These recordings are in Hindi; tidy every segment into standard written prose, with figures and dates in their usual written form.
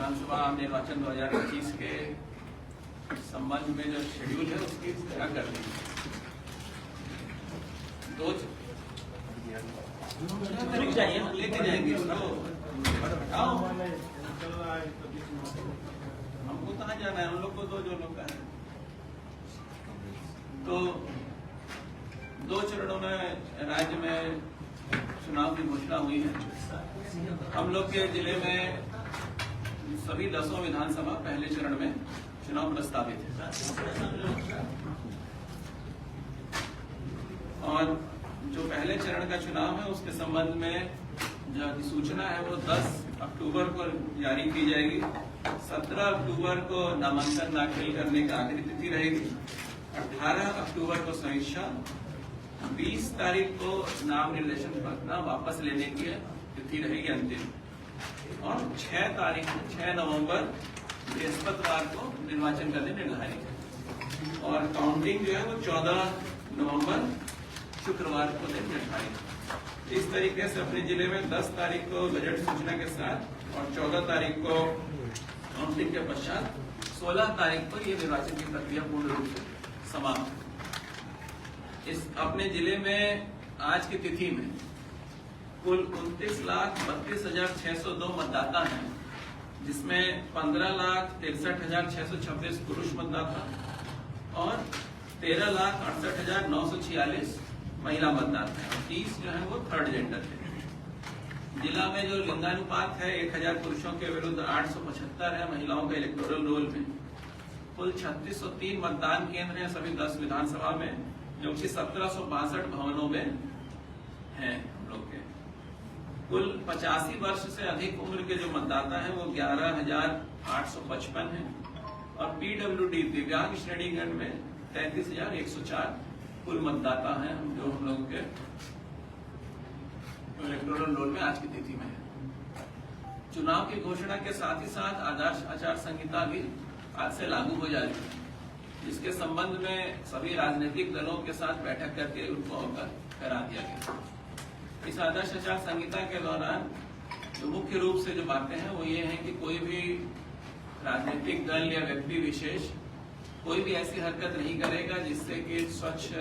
विधानसभा निर्वाचन 2025 के संबंध में जो शेड्यूल है उसकी तैयार कर दी। लेके जाएंगे इसको, हमको कहाँ जाना है, हम लोग को जो लोग का है। तो 2 चरणों में राज्य में चुनाव की घोषणा हुई है। हम लोग के जिले में सभी 10 विधानसभा पहले चरण में चुनाव प्रस्तावित है और जो पहले चरण का चुनाव है उसके संबंध में जो अधिसूचना है वो 10 अक्टूबर को जारी की जाएगी। 17 अक्टूबर को नामांकन दाखिल करने की आखिरी तिथि रहेगी। 18 अक्टूबर को समीक्षा, 20 तारीख को नाम निर्देशन पत्र वापस लेने की तिथि रहेगी अंतिम, और 6 नवंबर बृहस्पतिवार को निर्वाचन का दिन निर्धारित है। और काउंटिंग जो है वो 14 नवंबर शुक्रवार को दिन निर्धारित है। इस तरीके से अपने जिले में 10 तारीख को बजट सूचना के साथ और 14 तारीख को काउंटिंग के पश्चात 16 तारीख को ये निर्वाचन की प्रक्रिया पूर्ण रूप से समाप्त है। इस अपने जिले में आज की तिथि में कुल 29,32,602 मतदाता हैं, जिसमें 15,63,626 पुरुष मतदाता और 13,68,946 महिला मतदाता है। 30 जो है वो थर्ड जेंडर है। जिला में जो लिंगानुपात है 1000 पुरुषों के विरुद्ध 875 है महिलाओं के इलेक्टोरल रोल में। कुल 3603 मतदान केंद्र हैं सभी 10 विधानसभा में, जो कि 1762 भवनों में हैं हम लोग के। कुल 85 वर्ष से अधिक उम्र के जो मतदाता हैं वो 11,855 हैं और पीडब्ल्यूडी दिव्यांग श्रेणीगण में 33,104 कुल मतदाता हैं जो हम लोग के इलेक्टोरल रोल में आज की तिथि में है। चुनाव की घोषणा के साथ ही साथ आदर्श आचार संहिता भी आज से लागू हो जाएगी, जिसके संबंध में सभी राजनीतिक दलों के साथ बैठक करके उनको अवगत करा दिया गया। इस आदर्श आचार संहिता के दौरान जो मुख्य रूप से जो बातें हैं वो ये हैं कि कोई भी राजनीतिक दल या व्यक्ति विशेष कोई भी ऐसी हरकत नहीं करेगा जिससे कि स्वच्छ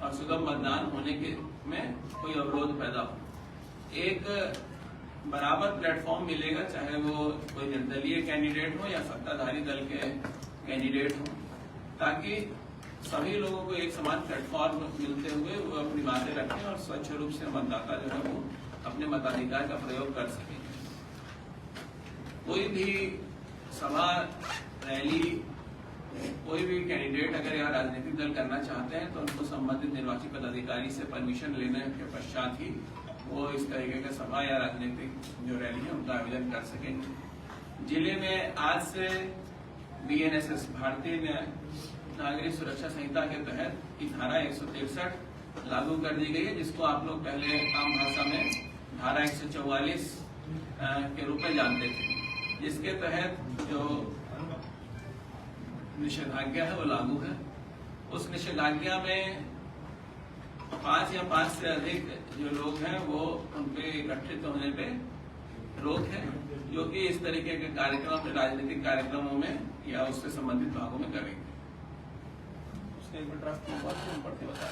और सुगम मतदान होने के में कोई अवरोध पैदा हो। एक बराबर प्लेटफॉर्म मिलेगा, चाहे वो कोई निर्दलीय कैंडिडेट हो या सत्ताधारी दल के कैंडिडेट हो, ताकि सभी लोगों को एक समान प्लेटफॉर्म मिलते हुए वो अपनी बातें रखें और स्वच्छ रूप से मतदाता जो है वो अपने मताधिकार का प्रयोग कर सकें। कोई भी सभा, रैली, कोई भी कैंडिडेट अगर यहाँ राजनीतिक दल करना चाहते हैं तो उनको संबंधित निर्वाची पदाधिकारी से परमिशन लेने के पश्चात ही वो इस तरीके का सभा या राजनीतिक जो रैली है उनका आयोजन कर सकेंगे। जिले में आज से BNSS भारतीय नागरिक सुरक्षा संहिता के तहत की धारा 163 लागू कर दी गई है, जिसको आप लोग पहले आम भाषा में धारा 144 के रूप में जानते थे, जिसके तहत जो निषेधाज्ञा है वो लागू है। उस निषेधाज्ञा में 5 या 5 से अधिक जो लोग हैं वो उनके एकत्रित होने पे रोक है, जो कि इस तरीके के कार्यक्रम राजनीतिक कार्यक्रमों में या उससे संबंधित भागों में करेंगे। उसके ड्राफ्ट पढ़ते बता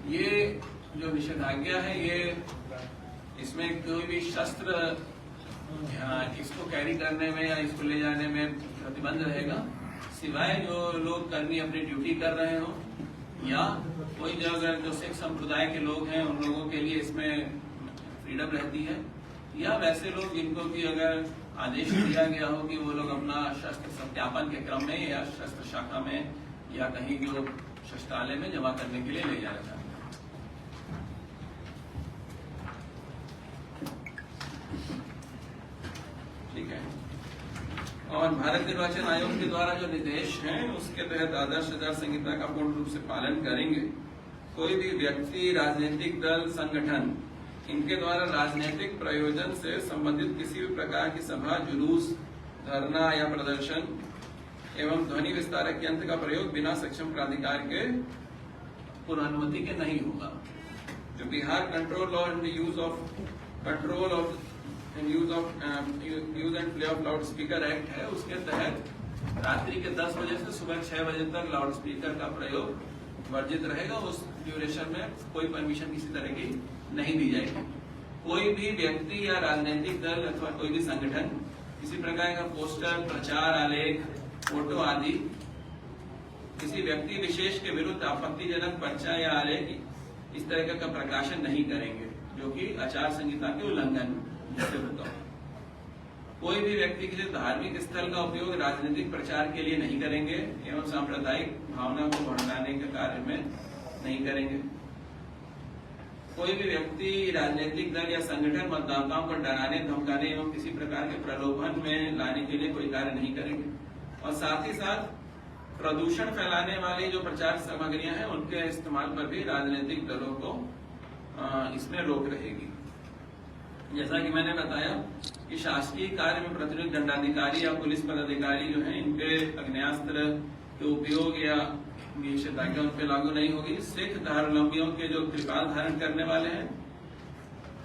ये जो निषेधाज्ञा है ये इसमें कोई भी शस्त्र इसको कैरी करने में या इसको ले जाने में प्रतिबंध रहेगा, सिवाय जो लोग कर्मी अपनी ड्यूटी कर रहे हो या कोई अगर जो सिख संप्रदाय के लोग हैं उन लोगों के लिए इसमें फ्रीडम रहती है, या वैसे लोग जिनको भी अगर आदेश दिया गया हो कि वो लोग अपना शस्त्र सत्यापन के क्रम में या शस्त्र शाखा में या कहीं जो शस्त्रालय में जमा करने के लिए ले जाना चाहते हैं। ठीक है। और भारत निर्वाचन आयोग के द्वारा जो निर्देश हैं उसके तहत आदर्श आचार संहिता का पूर्ण रूप से पालन करेंगे। कोई भी व्यक्ति, राजनीतिक दल, संगठन इनके द्वारा राजनीतिक प्रयोजन से संबंधित किसी भी प्रकार की सभा, जुलूस, धरना या प्रदर्शन एवं ध्वनि विस्तारक यंत्र का प्रयोग बिना सक्षम प्राधिकार के पूर्व अनुमति के नहीं होगा। जो Bihar control law and use of control of use and play of loud speaker act है, उसके तहत रात्रि के 10 बजे से सुबह 6 बजे तक लाउड स्पीकर का प्रयोग वर्जित रहेगा। उस ड्यूरेशन में कोई परमिशन किसी तरह की नहीं दी जाएगी। कोई भी व्यक्ति या राजनीतिक दल अथवा कोई भी संगठन किसी प्रकार का पोस्टर, प्रचार, आलेख, फोटो आदि किसी व्यक्ति विशेष के विरुद्ध आपत्तिजनक पर्चा या आलेख इस तरह का प्रकाशन नहीं करेंगे, जो कि आचार संहिता के उल्लंघन से होता है। कोई भी व्यक्ति किसी धार्मिक स्थल का उपयोग राजनीतिक प्रचार के लिए नहीं करेंगे एवं सांप्रदायिक भावना को भड़काने के कार्य में नहीं करेंगे। कोई भी व्यक्ति, राजनीतिक दल या संगठन मतदाताओं को डराने, धमकाने एवं किसी प्रकार के प्रलोभन में लाने के लिए कोई कार्य नहीं करेंगे। और साथ ही साथ प्रदूषण फैलाने वाली जो प्रचार सामग्रियां हैं उनके इस्तेमाल पर भी राजनीतिक दलों को इसमें रोक रहेगी। जैसा कि मैंने बताया कि शासकीय कार्य में प्रतिनियुक्त दंडाधिकारी या पुलिस पदाधिकारी जो हैं, इनके अग्नेयास्त्र के उपयोग या निषेधाज्ञा उन पर लागू नहीं होगी। सिख धर्मावलंबियों के जो त्रिकाल धारण करने वाले हैं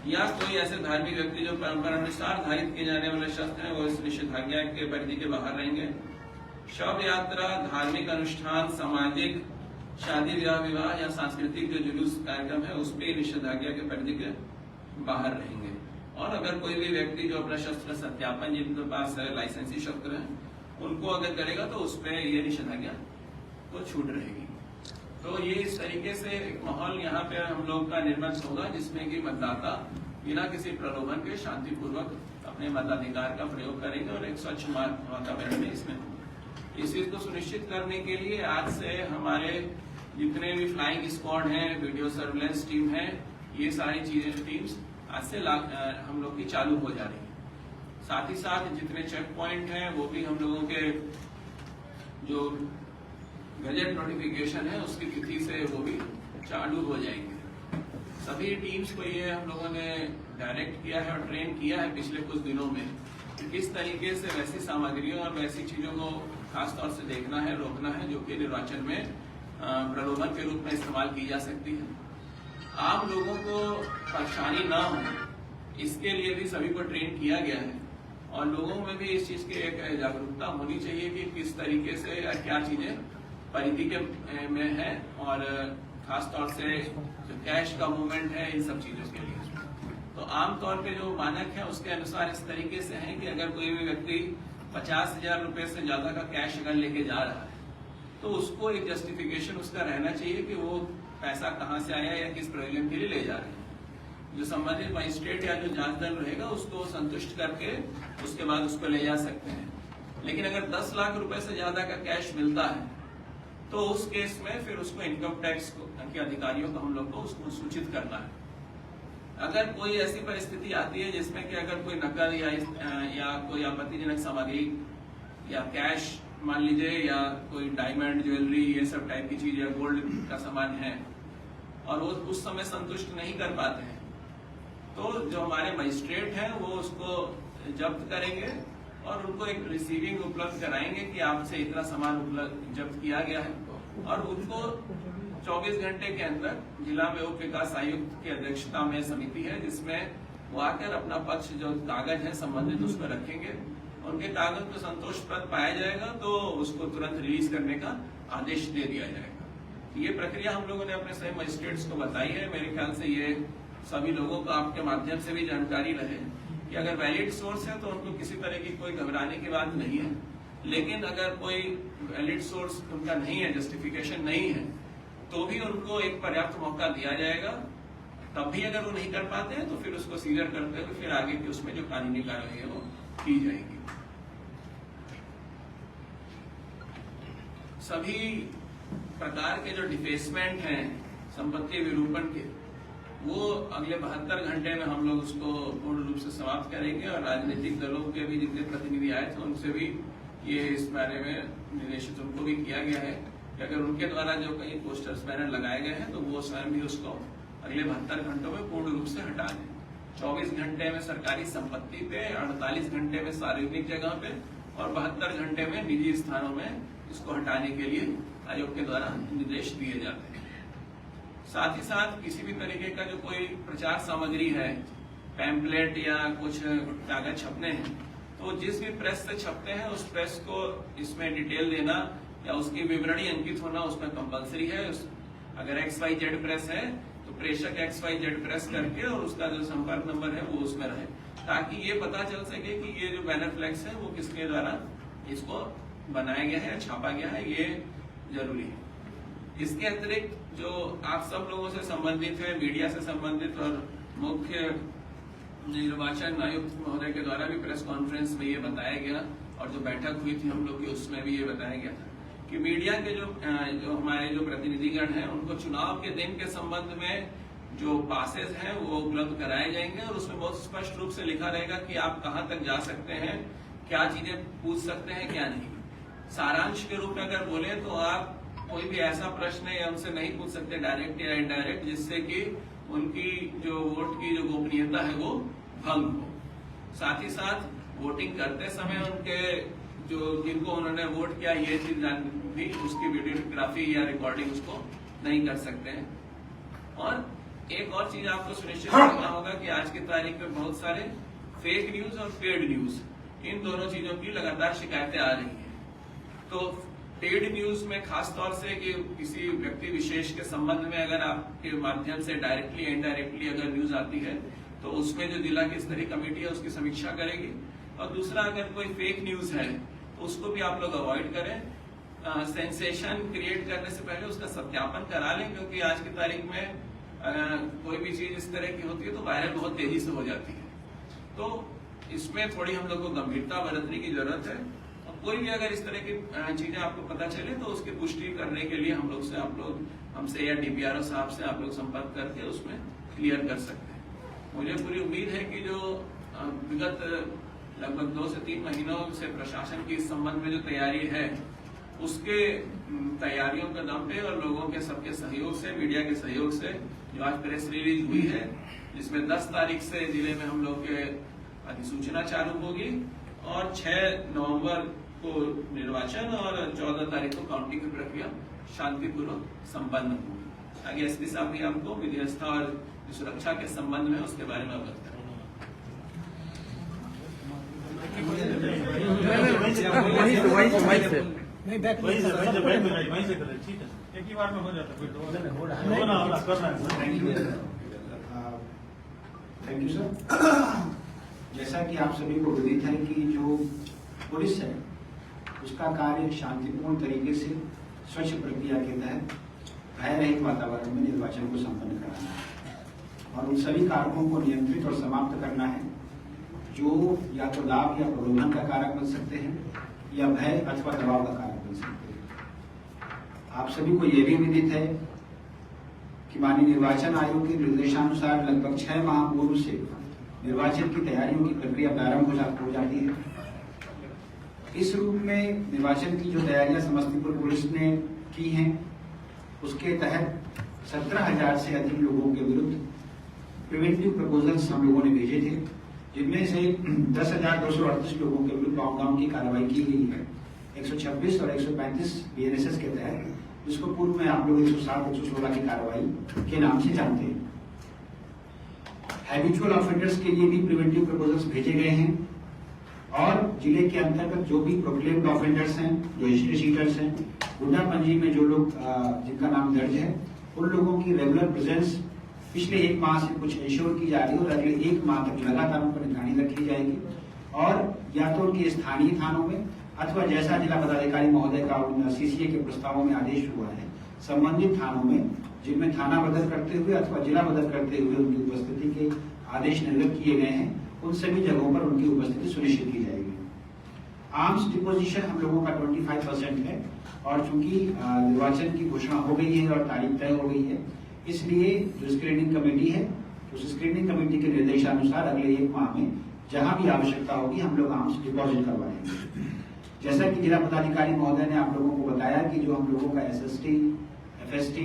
या कोई ऐसे धार्मिक व्यक्ति जो परंपरा अनुसार धारित किए जाने वाले शस्त्र हैं, वो इस निषेधाज्ञा के परिधि के बाहर रहेंगे। शव यात्रा, धार्मिक अनुष्ठान, सामाजिक शादी, विवाह या सांस्कृतिक जो जुलूस कार्यक्रम है उस पर निषेधाज्ञा के परिधि के बाहर रहेंगे। और अगर कोई भी व्यक्ति जो अपना शस्त्र सत्यापन जिनके पास लाइसेंसी शस्त्र है उनको अगर करेगा तो उस पर ये निषेधाज्ञा तो छूट रहेगी। तो ये इस तरीके से एक माहौल यहाँ पे हम लोग का निर्मित होगा जिसमें कि मतदाता बिना किसी प्रलोभन के शांतिपूर्वक अपने मताधिकार का प्रयोग करेंगे और एक स्वच्छ वातावरण में इसमें इस चीज को सुनिश्चित करने के लिए आज से हमारे जितने भी फ्लाइंग स्क्वाड हैं, वीडियो सर्विलेंस टीम है, ये सारी चीजें टीम्स आज से हम लोग की चालू हो जा रही है। साथ ही साथ जितने चेक पॉइंट हैं वो भी हम लोगों के जो गजट नोटिफिकेशन है उसकी तिथि से वो भी चालू हो जाएंगे। सभी टीम्स को ये हम लोगों ने डायरेक्ट किया है और ट्रेन किया है पिछले कुछ दिनों में कि किस तरीके से वैसी सामग्रियों और वैसी चीजों को खासतौर से देखना है, रोकना है जो कि निर्वाचन में प्रलोभन के रूप में इस्तेमाल की जा सकती है। आम लोगों को परेशानी न हो इसके लिए भी सभी को ट्रेन किया गया है और लोगों में भी इस चीज की एक जागरूकता होनी चाहिए कि किस तरीके से क्या चीजें परिधि के में है और खासतौर से जो कैश का मूवमेंट है इन सब चीजों के लिए। तो आमतौर पे जो मानक है उसके अनुसार इस तरीके से है कि अगर कोई भी व्यक्ति 50,000 रुपए से ज्यादा का कैश अगर लेके जा रहा है तो उसको एक जस्टिफिकेशन उसका रहना चाहिए कि वो पैसा कहाँ से आया या किस प्रयोजन के लिए ले जा रहे हैं। जो संबंधित मजिस्ट्रेट या जो जांच दल रहेगा उसको संतुष्ट करके उसके बाद उसको ले जा सकते हैं। लेकिन अगर 10 लाख रुपए से ज्यादा का कैश मिलता है तो उस केस में फिर उसको इनकम टैक्स के अधिकारियों को हम लोग को उसको सूचित करना है। अगर कोई ऐसी परिस्थिति आती है जिसमें कि अगर कोई नकद या कोई आपत्तिजनक सामग्री या कैश मान लीजिए या कोई डायमंड, ज्वेलरी, ये सब टाइप की चीज या गोल्ड का सामान है और वो उस समय संतुष्ट नहीं कर पाते हैं तो जो हमारे मजिस्ट्रेट हैं वो उसको जब्त करेंगे और उनको एक रिसीविंग उपलब्ध कराएंगे कि आपसे इतना सामान उपलब्ध जब्त किया गया है और उनको 24 घंटे के अंदर जिला में उप विकास आयुक्त की अध्यक्षता में समिति है जिसमें वो आकर अपना पक्ष जो कागज है संबंधित उसको रखेंगे। उनके कागज को संतोषप्रद पाया जाएगा तो उसको तुरंत रिलीज करने का आदेश दे दिया जाएगा। ये प्रक्रिया हम लोगों ने अपने सभी मजिस्ट्रेट्स को बताई है। मेरे ख्याल से ये सभी लोगों को आपके माध्यम से भी जानकारी रहे कि अगर वैलिड सोर्स है तो उनको किसी तरह की कोई घबराने की बात नहीं है। लेकिन अगर कोई वैलिड सोर्स उनका नहीं है, जस्टिफिकेशन नहीं है, तो भी उनको एक पर्याप्त मौका दिया जाएगा। तब भी अगर वो नहीं कर पाते हैं तो फिर उसको सीजर करते हुए फिर आगे की उसमें जो कानूनी कार्रवाई है वो की जाएगी। सभी प्रकार के जो डिफेसमेंट हैं संपत्ति विरूपण के वो अगले 72 घंटे में हम लोग उसको पूर्ण रूप से समाप्त करेंगे और राजनीतिक दलों के भी जितने प्रतिनिधि आए थे उनसे भी ये इस बारे में निर्देशित उनको भी किया गया है कि अगर उनके द्वारा जो कई पोस्टर्स बैनर लगाए गए हैं तो वो स्वयं भी उसको अगले 72 घंटों में पूर्ण रूप से हटा दें। 24 घंटे में सरकारी संपत्ति पे, 48 घंटे में सार्वजनिक जगह पे और 72 घंटे में निजी स्थानों में इसको हटाने के लिए आयोग के द्वारा निर्देश दिए जाते हैं। साथ ही साथ किसी भी तरीके का जो कोई प्रचार सामग्री है पैम्पलेट या कुछ कागज छपने हैं तो जिस भी प्रेस से छपते हैं उस प्रेस को इसमें डिटेल देना या उसकी विवरणी अंकित होना उसमें कंपलसरी है। अगर XYZ प्रेस है तो प्रेषक XYZ प्रेस करके और उसका जो संपर्क नंबर है वो उसमें रहे, ताकि ये पता चल सके कि ये जो बैनर फ्लेक्स है वो किसके द्वारा इसको बनाया गया है, छापा गया है, ये जरूरी है। इसके अतिरिक्त जो आप सब लोगों से संबंधित है, मीडिया से संबंधित और मुख्य निर्वाचन आयुक्त महोदय के द्वारा भी प्रेस कॉन्फ्रेंस में ये बताया गया और जो बैठक हुई थी हम लोग की उसमें भी ये बताया गया था कि मीडिया के जो हमारे जो प्रतिनिधिगण हैं उनको चुनाव के दिन के संबंध में जो पासेस हैं वो उपलब्ध कराए जाएंगे और उसमें बहुत स्पष्ट रूप से लिखा रहेगा कि आप कहां तक जा सकते हैं, क्या चीजें पूछ सकते हैं, क्या नहीं। सारांश के रूप में अगर बोले तो आप कोई भी ऐसा प्रश्न है उनसे नहीं पूछ सकते डायरेक्ट या इनडायरेक्ट जिससे कि उनकी जो वोट की जो गोपनीयता है वो भंग हो। साथ ही साथ वोटिंग करते समय उनके जो जिनको उन्होंने वोट किया ये चीज भी उसकी वीडियोग्राफी या रिकॉर्डिंग उसको नहीं कर सकते हैं। और एक और चीज आपको सुनिश्चित करना होगा कि आज की तारीख में बहुत सारे फेक न्यूज और पेड न्यूज इन दोनों चीजों की लगातार शिकायतें आ रही हैं। तो पेड न्यूज में खास तौर से कि किसी व्यक्ति विशेष के संबंध में अगर आपके माध्यम से डायरेक्टली या इनडायरेक्टली अगर न्यूज आती है तो उसमें जो जिला की स्तरीय कमेटी है उसकी समीक्षा करेगी। और दूसरा, अगर कोई फेक न्यूज है तो उसको भी आप लोग अवॉइड करें। सेंसेशन क्रिएट करने से पहले उसका सत्यापन करा लें, क्योंकि आज की तारीख में कोई भी चीज इस तरह की होती है तो वायरल बहुत तेजी से हो जाती है। तो इसमें थोड़ी हम लोग को गंभीरता बरतने की जरूरत है। और कोई भी अगर इस तरह की चीजें आपको पता चले तो उसकी पुष्टि करने के लिए हम लोग से आप लोग हमसे या DPRO साहब से आप लोग संपर्क करके उसमें क्लियर कर सकते हैं। मुझे पूरी उम्मीद है कि जो विगत लगभग 2 से 3 महीनों से प्रशासन की इस संबंध में जो तैयारी है उसके तैयारियों के दम पे और लोगों के सबके सहयोग से, मीडिया के सहयोग से जो आज प्रेस रिलीज हुई है जिसमें 10 तारीख से जिले में हम लोग के अधिसूचना चालू होगी और 6 नवंबर को निर्वाचन और 14 तारीख को काउंटिंग की प्रक्रिया शांतिपूर्वक संपन्न होगी। आगे SP साहब भी आपको विधि व्यवस्था और सुरक्षा के संबंध में उसके बारे में अवगत करें। एक ही बार में हो जाता है। Thank you sir. जैसा कि आप सभी को विदित है कि जो पुलिस है उसका कार्य शांतिपूर्ण तरीके से स्वच्छ प्रक्रिया के तहत भय रहित वातावरण में निर्वाचन को संपन्न कराना है और उन सभी कारकों को नियंत्रित और समाप्त करना है जो या तो लाभ या प्रलोभन का कारक बन सकते हैं या भय अथवा दबाव का कारक बन सकते हैं। आप सभी को यह भी विदित है कि माननीय निर्वाचन आयोग के निर्देशानुसार लगभग 6 माह पूर्व से निर्वाचन की तैयारियों की प्रक्रिया प्रारंभ हो जाती है। इस रूप में निर्वाचन की जो तैयारियां समस्तीपुर पुलिस ने की हैं उसके तहत 17,000 से अधिक लोगों के विरुद्ध प्रिवेंटिव प्रपोजल्स हम लोगों ने भेजे थे, जिनमें से 10,238 लोगों के विरुद्ध लॉकडाउन की कार्रवाई की गई है। 126 और 135 BNSS के तहत, जिसको पूर्व में आप लोग 107, 116 की कार्रवाई के नाम से जानते हैं। हैबिचुअल ऑफेंडर्स के लिए भी प्रिवेंटिव प्रपोजल्स भेजे गए हैं और जिले के अंतर्गत जो भी प्रोक्लेम्ड ऑफेंडर्स हैं, जो हिस्ट्री शीटर्स हैं, गुंडा पंजी में जो लोग जिनका नाम दर्ज है, उन लोगों की रेगुलर प्रेजेंस पिछले 1 माह से कुछ इंश्योर की जा रही है और अगले 1 माह तक लगातार उन पर निगरानी रखी जाएगी और या तो उनके स्थानीय थानों में अथवा जैसा जिला पदाधिकारी महोदय का CCA के प्रस्तावों में आदेश हुआ है, संबंधित थानों में जिनमें थाना बदल करते हुए अथवा जिला बदल करते हुए उनकी उपस्थिति के आदेश निर्गत किए गए हैं, उन सभी जगहों पर उनकी उपस्थिति सुनिश्चित की जाएगी। आर्म्स डिपोजिशन हम लोगों का 25% है और चूंकि निर्वाचन की घोषणा हो गई है और तारीख तय हो गई है, इसलिए जो स्क्रीनिंग कमेटी है उस स्क्रीनिंग कमेटी के निर्देशानुसार अगले 1 माह में जहां भी आवश्यकता होगी हम लोग आर्म्स डिपॉजिट करवाएंगे। जैसा कि जिला पदाधिकारी महोदय ने आप लोगों को बताया कि जो हम लोगों का SST, FST,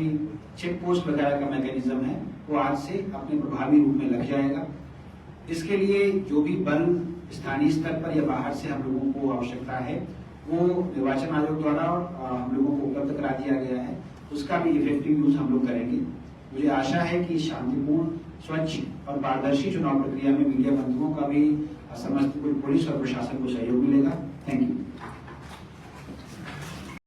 चेक पोस्ट वगैरह का मैकेनिज्म है वो आज से अपने प्रभावी रूप में लग जाएगा। इसके लिए जो भी बल स्थानीय स्तर पर या बाहर से हम लोगों को आवश्यकता है वो निर्वाचन आयोग द्वारा हम लोगों को उपलब्ध करा दिया गया है, उसका भी इफेक्टिव यूज हम लोग करेंगे। मुझे आशा है कि शांतिपूर्ण स्वच्छ और पारदर्शी चुनाव प्रक्रिया में मीडिया बंधुओं का भी समस्त पुलिस और प्रशासन को सहयोग मिलेगा। Thank you.